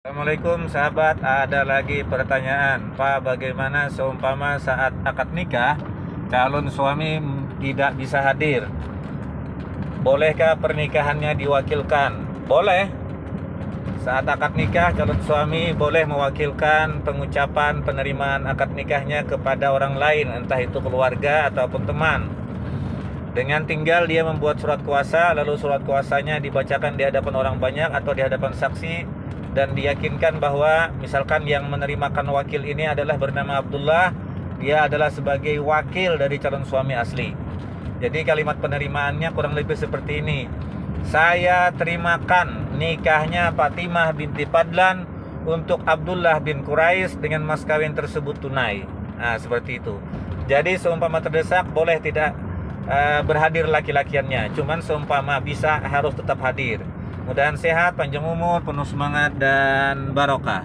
Assalamualaikum sahabat, ada lagi pertanyaan Pak, bagaimana seumpama saat akad nikah calon suami tidak bisa hadir, bolehkah pernikahannya diwakilkan? Boleh. Saat akad nikah calon suami boleh mewakilkan pengucapan penerimaan akad nikahnya kepada orang lain, entah itu keluarga ataupun teman, dengan tinggal dia membuat surat kuasa, lalu surat kuasanya dibacakan di hadapan orang banyak atau di hadapan saksi, dan diyakinkan bahwa misalkan yang menerimakan wakil ini adalah bernama Abdullah, dia adalah sebagai wakil dari calon suami asli. Jadi kalimat penerimaannya kurang lebih seperti ini: saya terimakan nikahnya Fatimah binti Fadlan untuk Abdullah bin Quraisy dengan mas kawin tersebut tunai. Nah, seperti itu. Jadi seumpama terdesak boleh tidak berhadir laki-lakiannya, cuman seumpama bisa harus tetap hadir. Mudahan sehat, panjang umur, penuh semangat dan barokah.